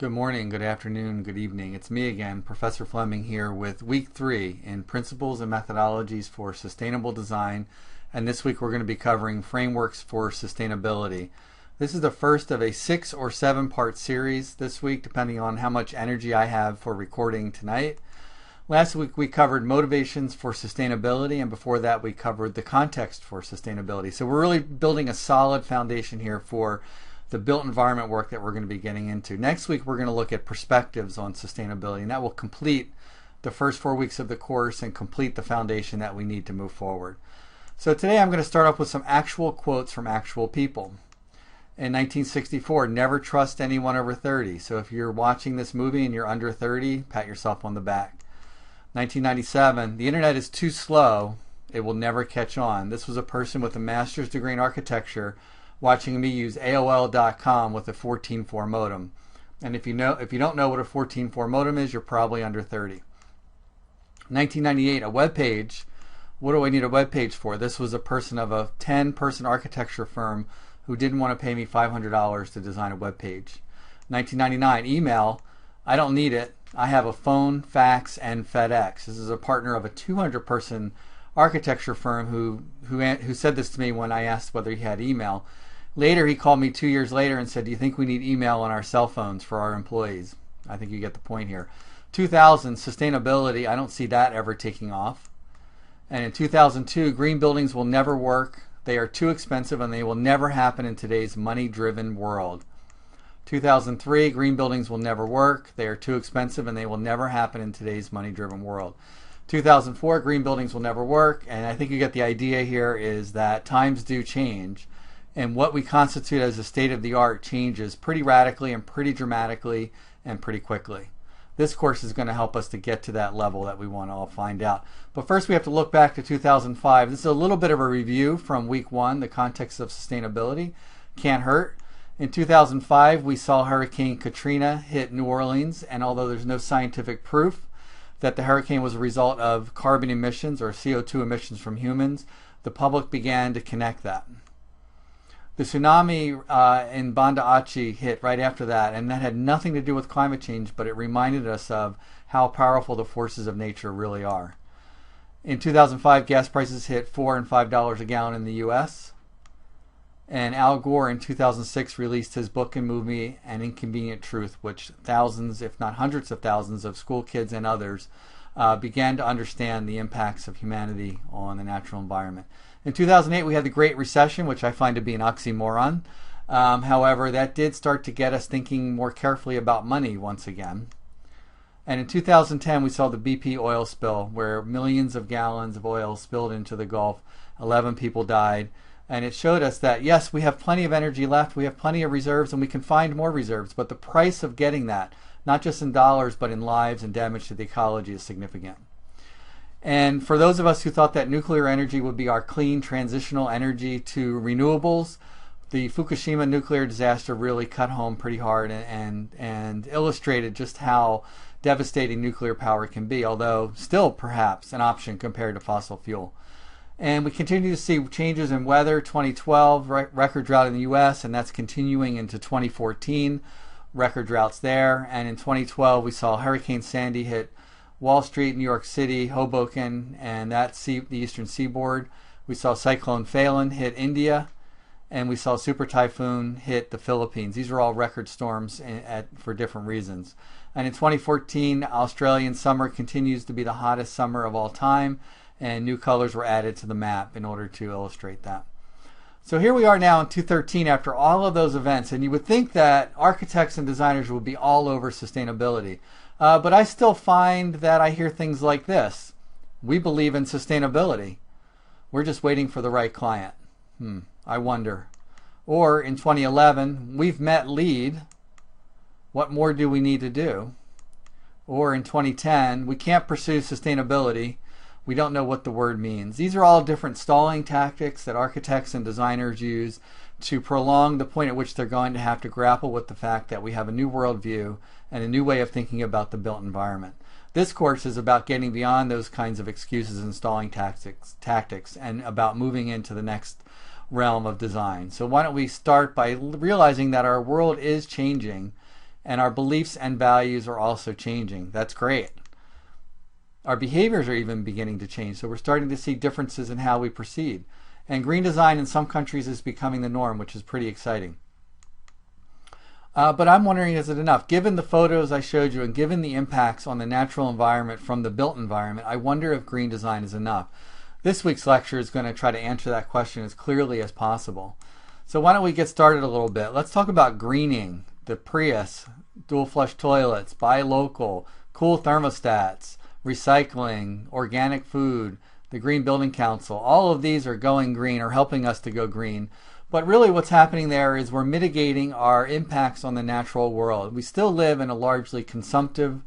Good morning, good afternoon, good evening. It's me again, Professor Fleming here with week 3 in Principles and Methodologies for Sustainable Design. And this week we're going to be covering Frameworks for Sustainability. This is the first of a 6 or 7 part series this week, depending on how much energy I have for recording tonight. Last week we covered motivations for sustainability, and before that we covered the context for sustainability. So we're really building a solid foundation here for the built environment work that we're going to be getting into. Next week we're going to look at perspectives on sustainability, and that will complete the first 4 weeks of the course and complete the foundation that we need to move forward. So today I'm going to start off with some actual quotes from actual people. In 1964, never trust anyone over 30. So if you're watching this movie and you're under 30, pat yourself on the back. 1997, the internet is too slow. It will never catch on. This was a person with a master's degree in architecture watching me use AOL.com with a 14.4 modem. And if you don't know what a 14.4 modem is, you're probably under 30. 1998, a web page. What do I need a web page for? This was a person of a 10-person architecture firm who didn't want to pay me $500 to design a web page. 1999, email. I don't need it. I have a phone, fax, and FedEx. This is a partner of a 200-person architecture firm who said this to me when I asked whether he had email. Later, he called me 2 years later and said, "Do you think we need email on our cell phones for our employees?" I think you get the point here. 2000, sustainability. I don't see that ever taking off. And in 2002, green buildings will never work. They are too expensive and they will never happen in today's money-driven world. 2003, green buildings will never work. They are too expensive and they will never happen in today's money-driven world. 2004, green buildings will never work. And I think you get the idea here is that times do change. And what we constitute as a state-of-the-art changes pretty radically and pretty dramatically and pretty quickly. This course is going to help us to get to that level that we want to all find out. But first we have to look back to 2005. This is a little bit of a review from week 1, the context of sustainability. Can't hurt. In 2005, we saw Hurricane Katrina hit New Orleans, and although there's no scientific proof that the hurricane was a result of carbon emissions or CO2 emissions from humans, the public began to connect that. The tsunami in Banda Aceh hit right after that, and that had nothing to do with climate change, but it reminded us of how powerful the forces of nature really are. In 2005, gas prices hit $4 and $5 a gallon in the U.S., and Al Gore in 2006 released his book and movie, An Inconvenient Truth, which thousands, if not hundreds of thousands of school kids and others began to understand the impacts of humanity on the natural environment. In 2008, we had the Great Recession, which I find to be an oxymoron. However, that did start to get us thinking more carefully about money once again. And in 2010, we saw the BP oil spill, where millions of gallons of oil spilled into the Gulf. 11 people died. And it showed us that, yes, we have plenty of energy left, we have plenty of reserves, and we can find more reserves. But the price of getting that, not just in dollars, but in lives and damage to the ecology, is significant. And for those of us who thought that nuclear energy would be our clean transitional energy to renewables, the Fukushima nuclear disaster really cut home pretty hard and illustrated just how devastating nuclear power can be, although still perhaps an option compared to fossil fuel. And we continue to see changes in weather. 2012, record drought in the U.S., and that's continuing into 2014, record droughts there. And in 2012, we saw Hurricane Sandy hit Wall Street, New York City, Hoboken, and that's the eastern seaboard. We saw Cyclone Phelan hit India, and we saw Super Typhoon hit the Philippines. These are all record storms for different reasons. And in 2014, Australian summer continues to be the hottest summer of all time, and new colors were added to the map in order to illustrate that. So here we are now in 2013 after all of those events, and you would think that architects and designers would be all over sustainability. But I still find that I hear things like this. We believe in sustainability. We're just waiting for the right client. I wonder. Or in 2011, we've met LEED. What more do we need to do? Or in 2010, we can't pursue sustainability. We don't know what the word means. These are all different stalling tactics that architects and designers use to prolong the point at which they're going to have to grapple with the fact that we have a new worldview and a new way of thinking about the built environment. This course is about getting beyond those kinds of excuses and stalling tactics and about moving into the next realm of design. So why don't we start by realizing that our world is changing and our beliefs and values are also changing. That's great. Our behaviors are even beginning to change, so we're starting to see differences in how we proceed. And green design in some countries is becoming the norm, which is pretty exciting. But I'm wondering, is it enough? Given the photos I showed you and given the impacts on the natural environment from the built environment, I wonder if green design is enough. This week's lecture is going to try to answer that question as clearly as possible. So why don't we get started a little bit? Let's talk about greening, the Prius, dual flush toilets, buy local, cool thermostats, recycling, organic food, the Green Building Council. All of these are going green or helping us to go green. But really what's happening there is we're mitigating our impacts on the natural world. We still live in a largely consumptive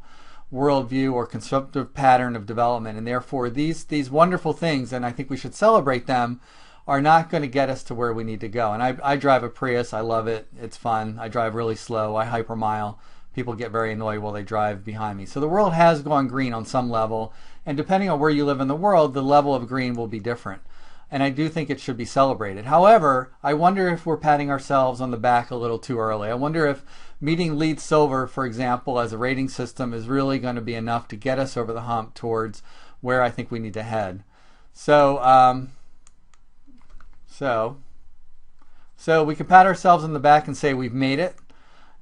worldview or consumptive pattern of development, and therefore these wonderful things, and I think we should celebrate them, are not going to get us to where we need to go. And I drive a Prius. I love it. It's fun. I drive really slow. I hypermile. People get very annoyed while they drive behind me. So the world has gone green on some level, and depending on where you live in the world, the level of green will be different. And I do think it should be celebrated. However, I wonder if we're patting ourselves on the back a little too early. I wonder if meeting LEED Silver, for example, as a rating system is really going to be enough to get us over the hump towards where I think we need to head. So we can pat ourselves on the back and say we've made it.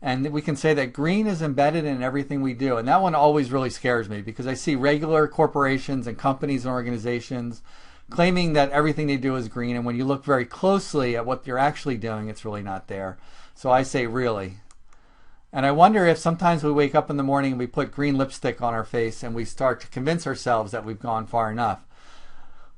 And we can say that green is embedded in everything we do. And that one always really scares me because I see regular corporations and companies and organizations claiming that everything they do is green. And when you look very closely at what you're actually doing, it's really not there. So I say really. And I wonder if sometimes we wake up in the morning and we put green lipstick on our face and we start to convince ourselves that we've gone far enough.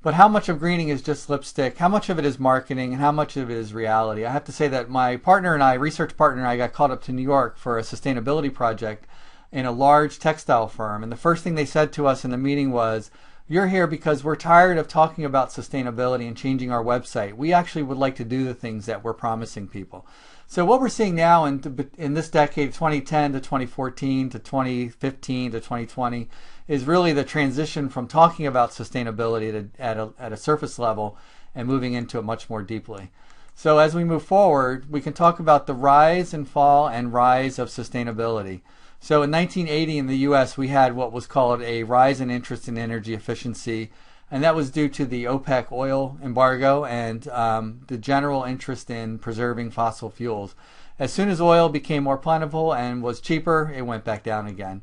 But how much of greening is just lipstick? How much of it is marketing? And how much of it is reality? I have to say that my partner and I, research partner and I, got called up to New York for a sustainability project in a large textile firm. And the first thing they said to us in the meeting was, "You're here because we're tired of talking about sustainability and changing our website. We actually would like to do the things that we're promising people." So what we're seeing now in this decade, 2010 to 2014 to 2015 to 2020, is really the transition from talking about sustainability at a surface level and moving into it much more deeply. So as we move forward, we can talk about the rise and fall and rise of sustainability. So in 1980 in the US, we had what was called a rise in interest in energy efficiency, and that was due to the OPEC oil embargo and the general interest in preserving fossil fuels. As soon as oil became more plentiful and was cheaper, it went back down again.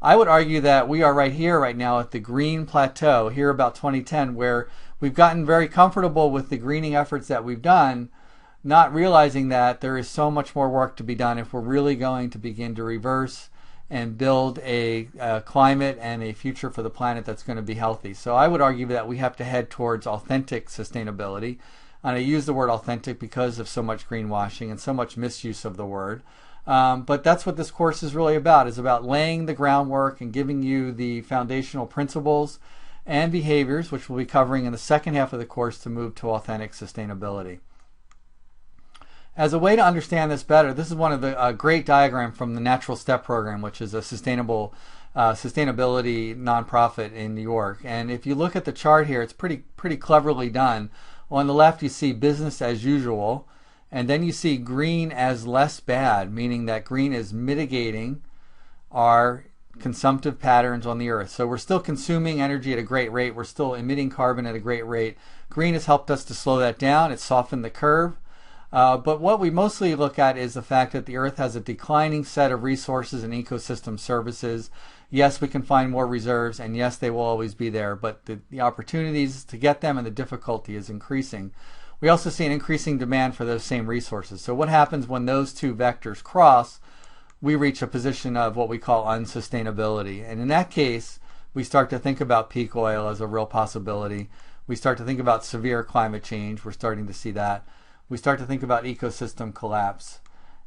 I would argue that we are right here, right now, at the green plateau, here about 2010, where we've gotten very comfortable with the greening efforts that we've done, not realizing that there is so much more work to be done if we're really going to begin to reverse and build a climate and a future for the planet that's going to be healthy. So I would argue that we have to head towards authentic sustainability. And I use the word authentic because of so much greenwashing and so much misuse of the word. But that's what this course is really about. It's about laying the groundwork and giving you the foundational principles and behaviors, which we'll be covering in the second half of the course, to move to authentic sustainability. As a way to understand this better, this is one of the great diagram from the Natural Step program, which is a sustainability nonprofit in New York. And if you look at the chart here, it's pretty cleverly done. On the left, you see business as usual, and then you see green as less bad, meaning that green is mitigating our consumptive patterns on the earth. So we're still consuming energy at a great rate. We're still emitting carbon at a great rate. Green has helped us to slow that down. It's softened the curve. But what we mostly look at is the fact that the earth has a declining set of resources and ecosystem services. Yes, we can find more reserves, and yes, they will always be there, but the opportunities to get them and the difficulty is increasing. We also see an increasing demand for those same resources. So what happens when those two vectors cross? We reach a position of what we call unsustainability. And in that case, we start to think about peak oil as a real possibility. We start to think about severe climate change. We're starting to see that. We start to think about ecosystem collapse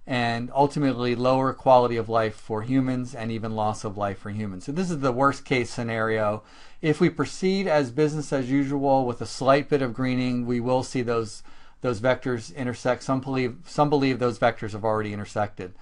and ultimately lower quality of life for humans and even loss of life for humans. So this is the worst case scenario. If we proceed as business as usual with a slight bit of greening, we will see those vectors intersect. Some believe those vectors have already intersected.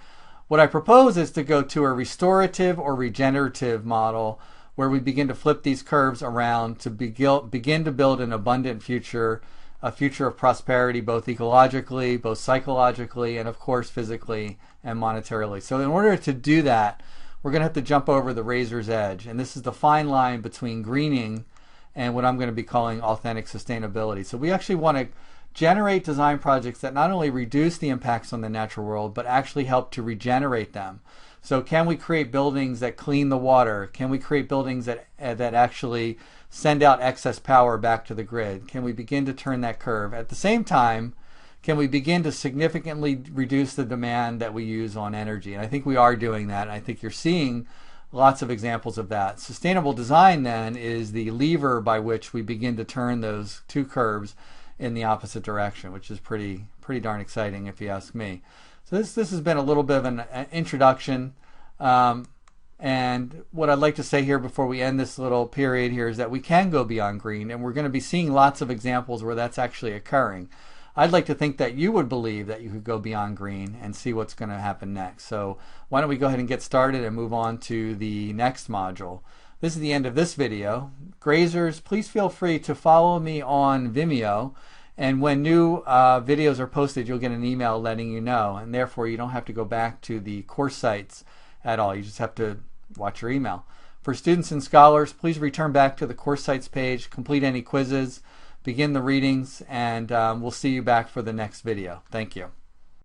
What I propose is to go to a restorative or regenerative model where we begin to flip these curves around to begin to build an abundant future, a future of prosperity, both ecologically, both psychologically, and of course physically and monetarily. So in order to do that, we're going to have to jump over the razor's edge. And this is the fine line between greening and what I'm going to be calling authentic sustainability. So we actually want to generate design projects that not only reduce the impacts on the natural world, but actually help to regenerate them. So can we create buildings that clean the water? Can we create buildings that actually send out excess power back to the grid? Can we begin to turn that curve? At the same time, can we begin to significantly reduce the demand that we use on energy? And I think we are doing that. And I think you're seeing lots of examples of that. Sustainable design then is the lever by which we begin to turn those two curves in the opposite direction, which is pretty darn exciting if you ask me. So this has been a little bit of an introduction. And what I'd like to say here before we end this little period here is that we can go beyond green, and we're going to be seeing lots of examples where that's actually occurring. I'd like to think that you would believe that you could go beyond green and see what's going to happen next. So why don't we go ahead and get started and move on to the next module. This is the end of this video. Grazers, please feel free to follow me on Vimeo, and when new videos are posted, you'll get an email letting you know, and therefore you don't have to go back to the course sites at all. You just have to watch your email. For students and scholars, please return back to the course sites page, complete any quizzes, begin the readings, and we'll see you back for the next video. Thank you.